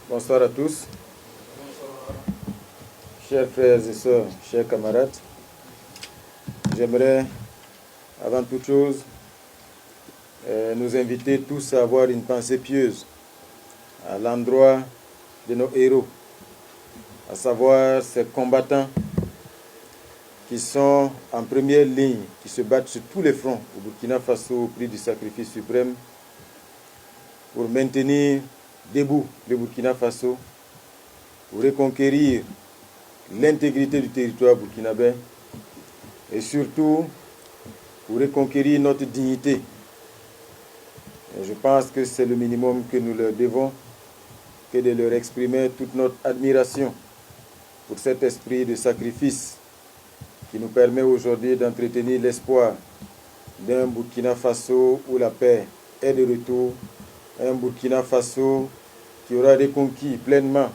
Bonsoir à tous. Chers frères et sœurs, chers camarades, j'aimerais, avant toute chose, nous inviter tous à avoir une pensée pieuse à l'endroit de nos héros, à savoir ces combattants qui sont en première ligne, qui se battent sur tous les fronts au Burkina Faso au prix du sacrifice suprême pour maintenir debout le Burkina Faso, pour reconquérir l'intégrité du territoire burkinabé et surtout pour reconquérir notre dignité. Et je pense que c'est le minimum que nous leur devons, que de leur exprimer toute notre admiration pour cet esprit de sacrifice qui nous permet aujourd'hui d'entretenir l'espoir d'un Burkina Faso où la paix est de retour, un Burkina Faso qui aura reconquis pleinement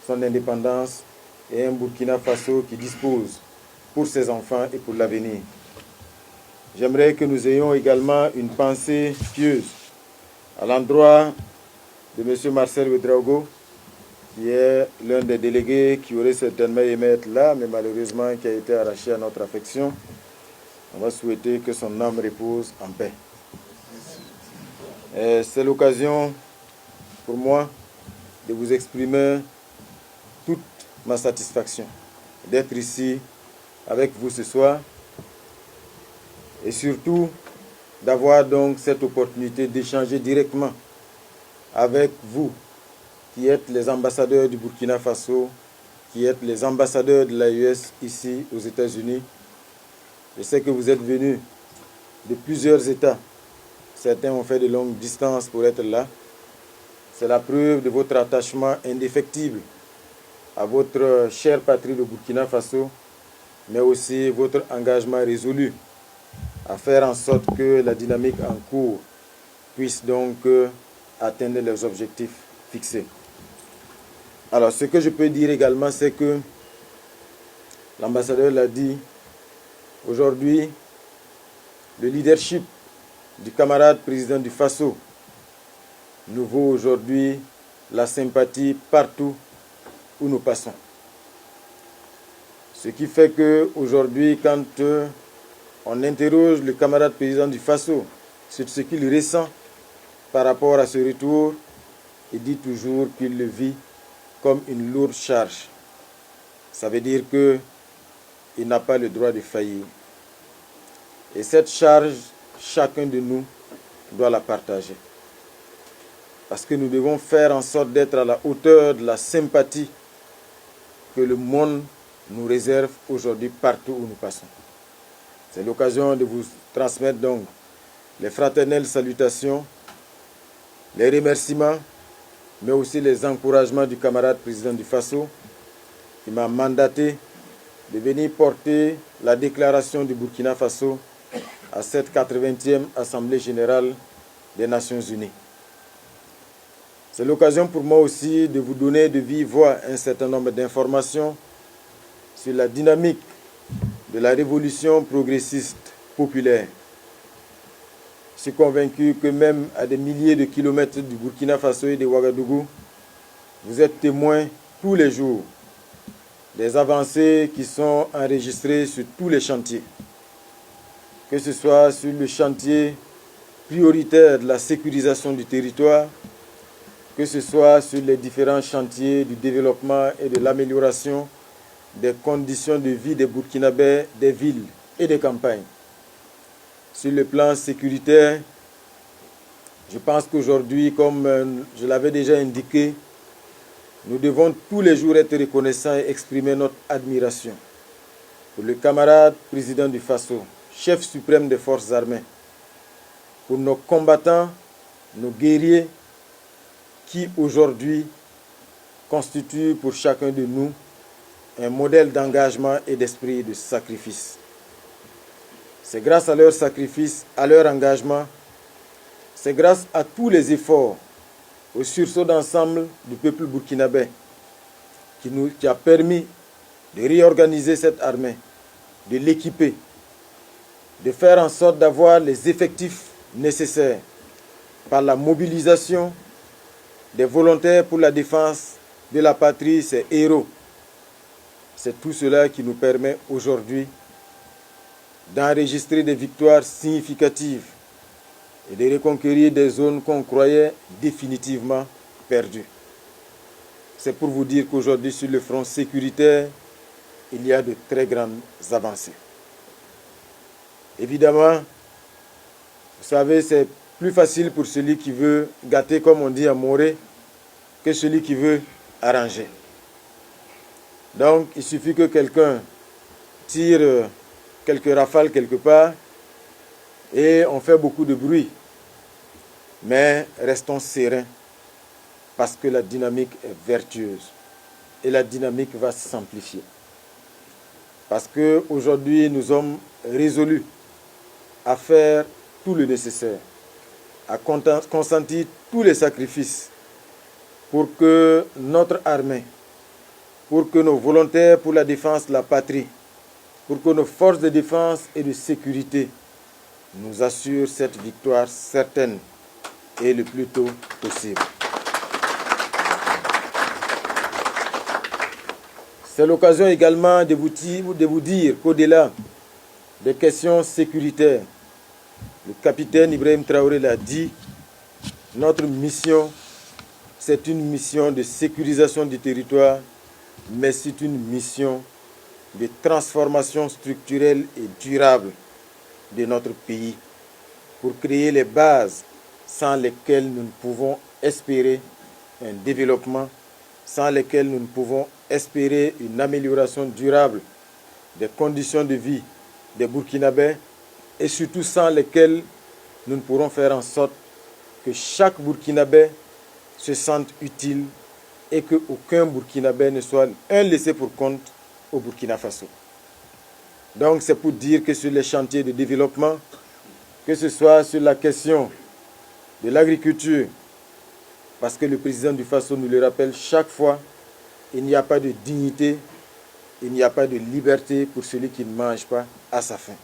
son indépendance et un Burkina Faso qui dispose pour ses enfants et pour l'avenir. J'aimerais que nous ayons également une pensée pieuse à l'endroit de M. Marcel Ouedraogo, qui est l'un des délégués qui aurait certainement aimé être là, mais malheureusement qui a été arraché à notre affection. On va souhaiter que son âme repose en paix. C'est l'occasion pour moi de vous exprimer toute ma satisfaction d'être ici avec vous ce soir et surtout d'avoir donc cette opportunité d'échanger directement avec vous qui êtes les ambassadeurs du Burkina Faso, qui êtes les ambassadeurs de l'AES ici aux États-Unis. Je sais que vous êtes venus de plusieurs États. Certains ont fait de longues distances pour être là. C'est la preuve de votre attachement indéfectible à votre chère patrie, le Burkina Faso, mais aussi votre engagement résolu à faire en sorte que la dynamique en cours puisse donc atteindre les objectifs fixés. Alors, ce que je peux dire également, c'est que l'ambassadeur l'a dit, aujourd'hui, le leadership du camarade président du Faso nous vaut aujourd'hui la sympathie partout où nous passons. Ce qui fait qu'aujourd'hui, quand on interroge le camarade président du Faso sur ce qu'il ressent par rapport à ce retour, il dit toujours qu'il le vit comme une lourde charge. Ça veut dire qu'il n'a pas le droit de faillir. Et cette charge, chacun de nous doit la partager. Parce que nous devons faire en sorte d'être à la hauteur de la sympathie que le monde nous réserve aujourd'hui partout où nous passons. C'est l'occasion de vous transmettre donc les fraternelles salutations, les remerciements, mais aussi les encouragements du camarade président du Faso qui m'a mandaté de venir porter la déclaration du Burkina Faso à cette 80e Assemblée générale des Nations Unies. C'est l'occasion pour moi aussi de vous donner de vive voix un certain nombre d'informations sur la dynamique de la révolution progressiste populaire. Je suis convaincu que même à des milliers de kilomètres du Burkina Faso et de Ouagadougou, vous êtes témoins tous les jours des avancées qui sont enregistrées sur tous les chantiers. Que ce soit sur le chantier prioritaire de la sécurisation du territoire, que ce soit sur les différents chantiers du développement et de l'amélioration des conditions de vie des Burkinabés, des villes et des campagnes. Sur le plan sécuritaire, je pense qu'aujourd'hui, comme je l'avais déjà indiqué, nous devons tous les jours être reconnaissants et exprimer notre admiration pour le camarade président du Faso, chef suprême des forces armées, pour nos combattants, nos guerriers, qui aujourd'hui constituent pour chacun de nous un modèle d'engagement et d'esprit de sacrifice. C'est grâce à leur sacrifice, à leur engagement, c'est grâce à tous les efforts, au sursaut d'ensemble du peuple burkinabé qui a permis de réorganiser cette armée, de l'équiper, de faire en sorte d'avoir les effectifs nécessaires par la mobilisation des volontaires pour la défense de la patrie, ces héros. C'est tout cela qui nous permet aujourd'hui d'enregistrer des victoires significatives et de reconquérir des zones qu'on croyait définitivement perdues. C'est pour vous dire qu'aujourd'hui, sur le front sécuritaire, il y a de très grandes avancées. Évidemment, vous savez, c'est plus facile pour celui qui veut gâter, comme on dit à Morée, que celui qui veut arranger. Donc, il suffit que quelqu'un tire quelques rafales quelque part et on fait beaucoup de bruit. Mais restons sereins parce que la dynamique est vertueuse et la dynamique va s'amplifier. Parce qu'aujourd'hui, nous sommes résolus à faire tout le nécessaire, à consentir tous les sacrifices pour que notre armée, pour que nos volontaires pour la défense de la patrie, pour que nos forces de défense et de sécurité nous assurent cette victoire certaine et le plus tôt possible. C'est l'occasion également de vous dire qu'au-delà des questions sécuritaires, le capitaine Ibrahim Traoré l'a dit, notre mission, c'est une mission de sécurisation du territoire, mais c'est une mission de transformation structurelle et durable de notre pays pour créer les bases sans lesquelles nous ne pouvons espérer un développement, sans lesquelles nous ne pouvons espérer une amélioration durable des conditions de vie des Burkinabés et surtout sans lesquelles nous ne pourrons faire en sorte que chaque Burkinabé se sente utile et qu'aucun Burkinabé ne soit un laissé pour compte au Burkina Faso. Donc c'est pour dire que sur les chantiers de développement, que ce soit sur la question de l'agriculture, parce que le président du Faso nous le rappelle chaque fois, il n'y a pas de dignité, il n'y a pas de liberté pour celui qui ne mange pas à sa faim.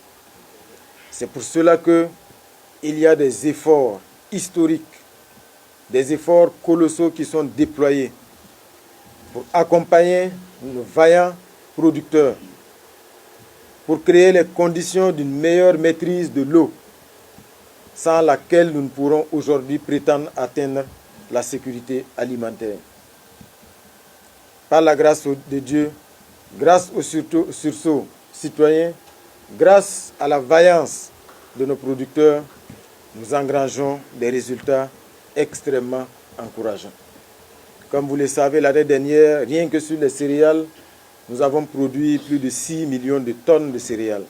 C'est pour cela qu'il y a des efforts historiques, des efforts colossaux qui sont déployés pour accompagner nos vaillants producteurs, pour créer les conditions d'une meilleure maîtrise de l'eau, sans laquelle nous ne pourrons aujourd'hui prétendre atteindre la sécurité alimentaire. Par la grâce de Dieu, grâce au sursaut citoyen, grâce à la vaillance de nos producteurs, nous engrangeons des résultats extrêmement encourageants. Comme vous le savez, l'année dernière, rien que sur les céréales, nous avons produit plus de 6 millions de tonnes de céréales.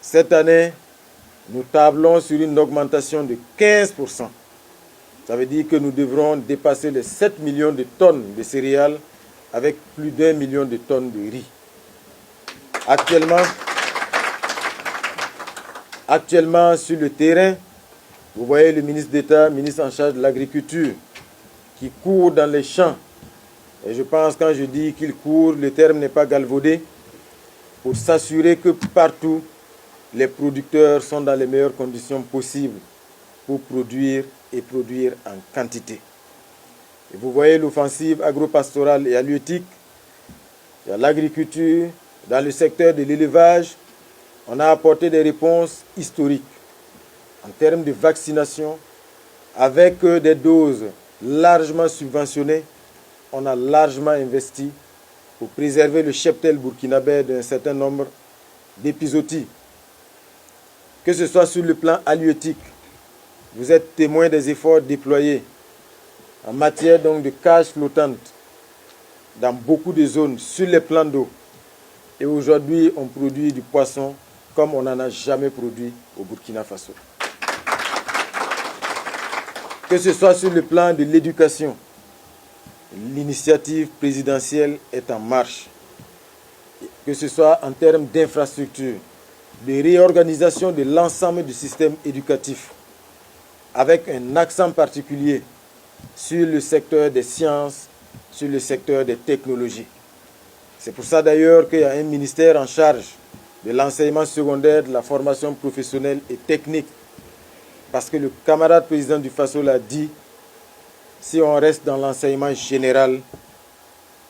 Cette année, nous tablons sur une augmentation de 15%. Ça veut dire que nous devrons dépasser les 7 millions de tonnes de céréales avec plus d'1 million de tonnes de riz. Actuellement, sur le terrain, vous voyez le ministre d'État, ministre en charge de l'agriculture, qui court dans les champs. Et je pense, quand je dis qu'il court, le terme n'est pas galvaudé, pour s'assurer que partout, les producteurs sont dans les meilleures conditions possibles pour produire et produire en quantité. Et vous voyez l'offensive agro-pastorale et halieutique. Il y a l'agriculture, dans le secteur de l'élevage, on a apporté des réponses historiques en termes de vaccination, avec des doses largement subventionnées. On a largement investi pour préserver le cheptel burkinabé d'un certain nombre d'épizooties. Que ce soit sur le plan halieutique, vous êtes témoin des efforts déployés en matière donc de cages flottantes dans beaucoup de zones sur les plans d'eau. Et aujourd'hui, on produit du poisson comme on n'en a jamais produit au Burkina Faso. Que ce soit sur le plan de l'éducation, l'initiative présidentielle est en marche. Que ce soit en termes d'infrastructures, de réorganisation de l'ensemble du système éducatif, avec un accent particulier sur le secteur des sciences, sur le secteur des technologies. C'est pour ça d'ailleurs qu'il y a un ministère en charge de l'enseignement secondaire, de la formation professionnelle et technique. Parce que le camarade président du Faso l'a dit, si on reste dans l'enseignement général,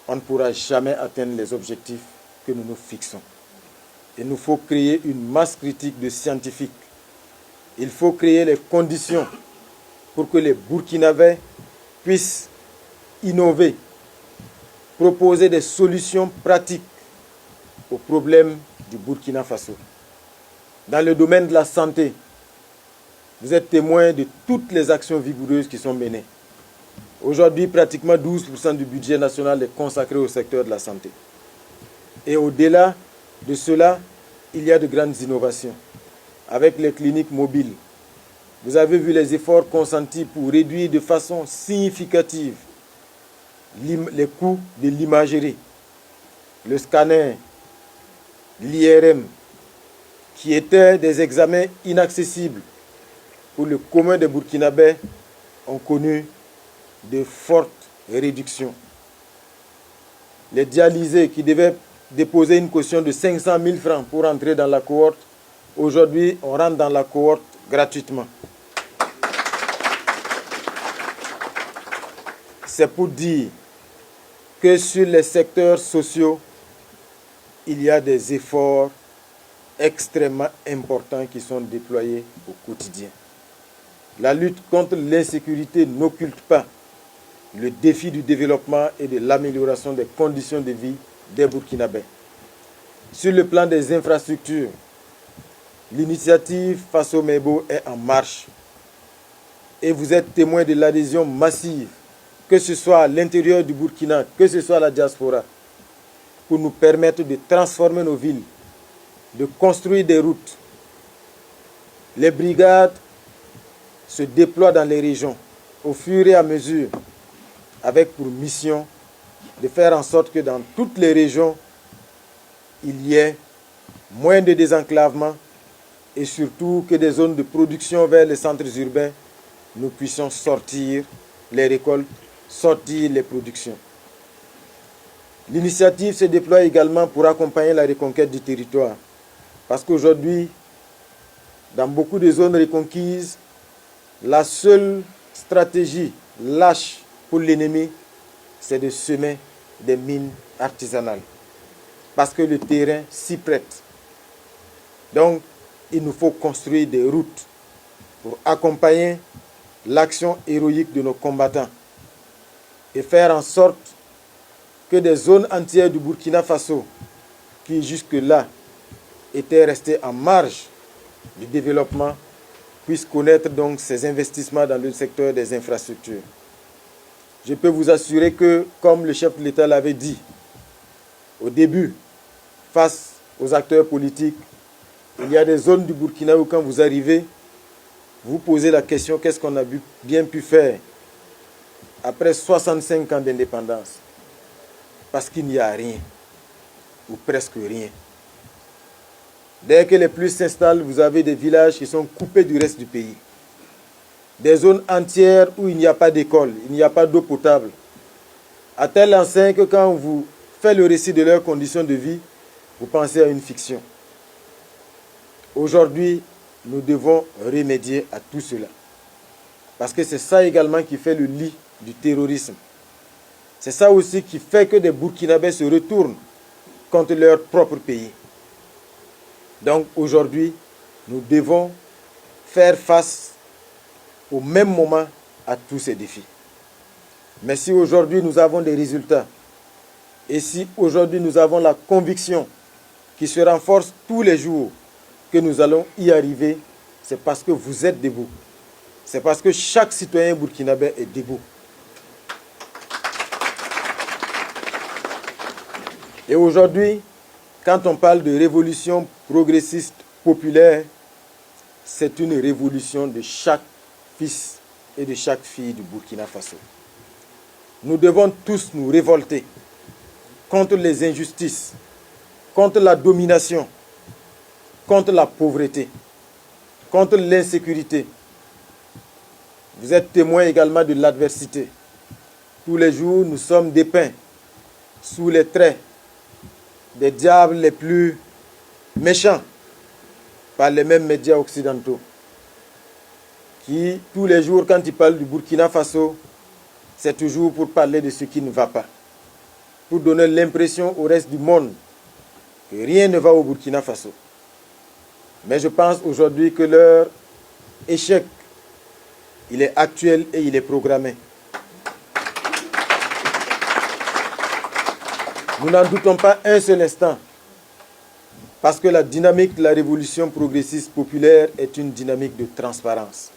on ne pourra jamais atteindre les objectifs que nous nous fixons. Il nous faut créer une masse critique de scientifiques. Il faut créer les conditions pour que les Burkinabés puissent innover, proposer des solutions pratiques aux problèmes du Burkina Faso. Dans le domaine de la santé, vous êtes témoins de toutes les actions vigoureuses qui sont menées. Aujourd'hui, pratiquement 12% du budget national est consacré au secteur de la santé. Et au-delà de cela, il y a de grandes innovations. Avec les cliniques mobiles, vous avez vu les efforts consentis pour réduire de façon significative les coûts de l'imagerie, le scanner, l'IRM, qui étaient des examens inaccessibles pour le commun des Burkinabés, ont connu de fortes réductions. Les dialysés qui devaient déposer une caution de 500 000 francs pour entrer dans la cohorte, aujourd'hui, on rentre dans la cohorte gratuitement. C'est pour dire que sur les secteurs sociaux, il y a des efforts extrêmement importants qui sont déployés au quotidien. La lutte contre l'insécurité n'occulte pas le défi du développement et de l'amélioration des conditions de vie des Burkinabés. Sur le plan des infrastructures, l'initiative Faso-Mebo est en marche et vous êtes témoin de l'adhésion massive, que ce soit à l'intérieur du Burkina, que ce soit à la diaspora, pour nous permettre de transformer nos villes, de construire des routes. Les brigades se déploient dans les régions au fur et à mesure, avec pour mission de faire en sorte que dans toutes les régions, il y ait moins de désenclavement et surtout que des zones de production vers les centres urbains, nous puissions sortir les récoltes, sortir les productions. L'initiative se déploie également pour accompagner la reconquête du territoire. Parce qu'aujourd'hui, dans beaucoup de zones reconquises, la seule stratégie lâche pour l'ennemi, c'est de semer des mines artisanales. Parce que le terrain s'y prête. Donc, il nous faut construire des routes pour accompagner l'action héroïque de nos combattants et faire en sorte que des zones entières du Burkina Faso, qui jusque-là étaient restées en marge du développement, puissent connaître donc ces investissements dans le secteur des infrastructures. Je peux vous assurer que, comme le chef de l'État l'avait dit au début, face aux acteurs politiques, il y a des zones du Burkina où quand vous arrivez, vous posez la question, qu'est-ce qu'on a bien pu faire après 65 ans d'indépendance? Parce qu'il n'y a rien, ou presque rien. Dès que les plus s'installent, vous avez des villages qui sont coupés du reste du pays. Des zones entières où il n'y a pas d'école, il n'y a pas d'eau potable. À tel enseigne que quand on vous fait le récit de leurs conditions de vie, vous pensez à une fiction. Aujourd'hui, nous devons remédier à tout cela. Parce que c'est ça également qui fait le lit du terrorisme. C'est ça aussi qui fait que des Burkinabés se retournent contre leur propre pays. Donc aujourd'hui, nous devons faire face au même moment à tous ces défis. Mais si aujourd'hui nous avons des résultats, et si aujourd'hui nous avons la conviction qui se renforce tous les jours que nous allons y arriver, c'est parce que vous êtes debout. C'est parce que chaque citoyen burkinabé est debout. Et aujourd'hui, quand on parle de révolution progressiste populaire, c'est une révolution de chaque fils et de chaque fille du Burkina Faso. Nous devons tous nous révolter contre les injustices, contre la domination, contre la pauvreté, contre l'insécurité. Vous êtes témoins également de l'adversité. Tous les jours, nous sommes dépeints sous les traits des diables les plus méchants par les mêmes médias occidentaux qui, tous les jours, quand ils parlent du Burkina Faso, c'est toujours pour parler de ce qui ne va pas, pour donner l'impression au reste du monde que rien ne va au Burkina Faso. Mais je pense aujourd'hui que leur échec, il est actuel et il est programmé. Nous n'en doutons pas un seul instant, parce que la dynamique de la révolution progressiste populaire est une dynamique de transparence.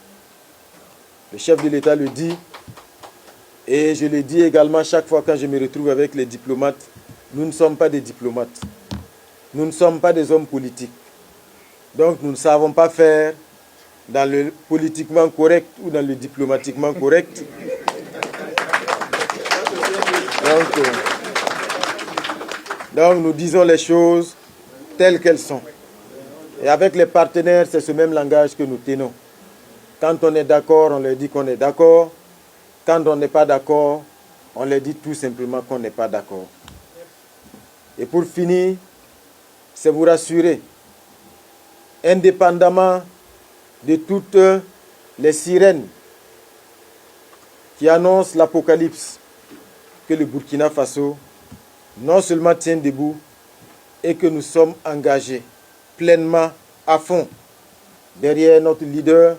Le chef de l'État le dit, et je le dis également chaque fois quand je me retrouve avec les diplomates, nous ne sommes pas des diplomates, nous ne sommes pas des hommes politiques. Donc nous ne savons pas faire dans le politiquement correct ou dans le diplomatiquement correct. Donc nous disons les choses telles qu'elles sont. Et avec les partenaires, c'est ce même langage que nous tenons. Quand on est d'accord, on leur dit qu'on est d'accord. Quand on n'est pas d'accord, on leur dit tout simplement qu'on n'est pas d'accord. Et pour finir, c'est vous rassurer, indépendamment de toutes les sirènes qui annoncent l'apocalypse, que le Burkina Faso non seulement tient debout et que nous sommes engagés pleinement à fond derrière notre leader,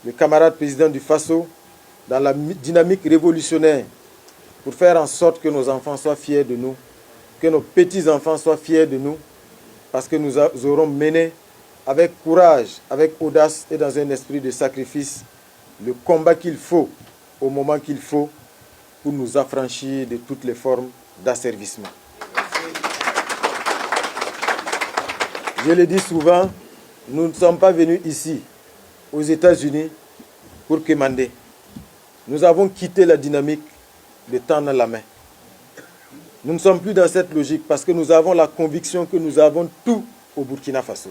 le camarade président du Faso, dans la dynamique révolutionnaire pour faire en sorte que nos enfants soient fiers de nous, que nos petits-enfants soient fiers de nous, parce que nous aurons mené avec courage, avec audace et dans un esprit de sacrifice le combat qu'il faut, au moment qu'il faut, pour nous affranchir de toutes les formes d'asservissement. Je le dis souvent, nous ne sommes pas venus ici, aux États-Unis, pour quémander. Nous avons quitté la dynamique de tendre la main. Nous ne sommes plus dans cette logique parce que nous avons la conviction que nous avons tout au Burkina Faso.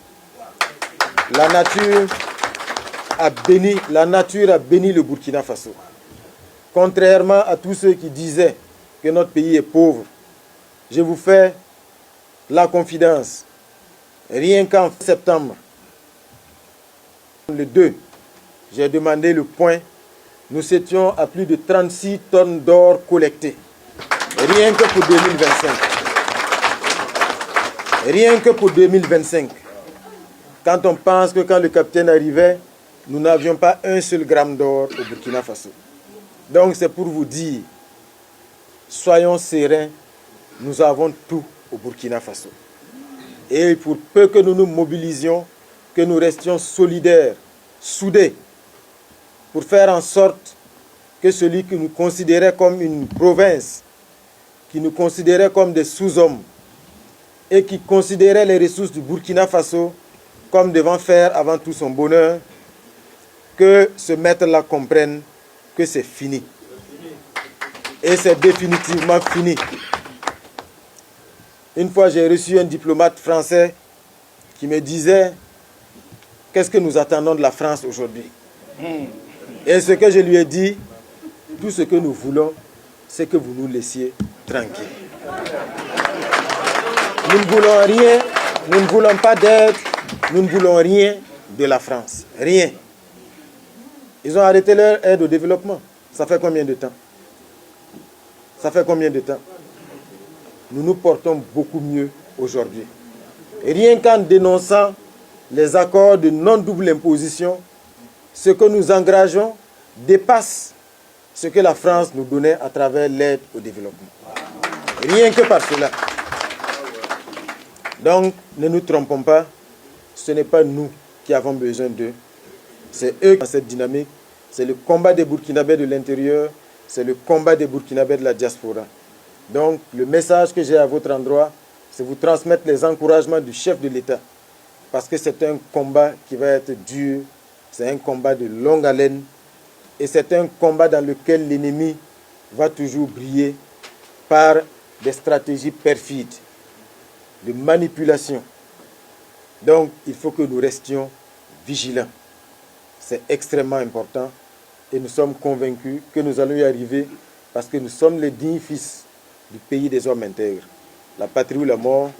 La nature a béni le Burkina Faso. Contrairement à tous ceux qui disaient que notre pays est pauvre, je vous fais la confidence. Rien qu'en septembre, le 2, j'ai demandé le point. Nous étions à plus de 36 tonnes d'or collectées. Rien que pour 2025. Rien que pour 2025. Quand on pense que quand le capitaine arrivait, nous n'avions pas un seul gramme d'or au Burkina Faso. Donc c'est pour vous dire, soyons sereins, nous avons tout au Burkina Faso. Et pour peu que nous nous mobilisions, que nous restions solidaires, soudés, pour faire en sorte que celui qui nous considérait comme une province, qui nous considérait comme des sous-hommes et qui considérait les ressources du Burkina Faso comme devant faire avant tout son bonheur, que ce maître-là comprenne que c'est fini. Et c'est définitivement fini. Une fois, j'ai reçu un diplomate français qui me disait « Qu'est-ce que nous attendons de la France aujourd'hui ?» Et ce que je lui ai dit, tout ce que nous voulons, c'est que vous nous laissiez tranquilles. Nous ne voulons rien, nous ne voulons pas d'aide, nous ne voulons rien de la France. Rien. Ils ont arrêté leur aide au développement. Ça fait combien de temps? Ça fait combien de temps? Nous nous portons beaucoup mieux aujourd'hui. Rien qu'en dénonçant les accords de non-double imposition, ce que nous engageons dépasse ce que la France nous donnait à travers l'aide au développement. Rien que par cela. Donc, ne nous trompons pas, ce n'est pas nous qui avons besoin d'eux. C'est eux qui ont cette dynamique. C'est le combat des Burkinabés de l'intérieur, c'est le combat des Burkinabés de la diaspora. Donc, le message que j'ai à votre endroit, c'est vous transmettre les encouragements du chef de l'État. Parce que c'est un combat qui va être dur, c'est un combat de longue haleine, et c'est un combat dans lequel l'ennemi va toujours briller par des stratégies perfides, de manipulation. Donc, il faut que nous restions vigilants. C'est extrêmement important et nous sommes convaincus que nous allons y arriver parce que nous sommes les dignes fils du pays des hommes intègres. La patrie ou la mort.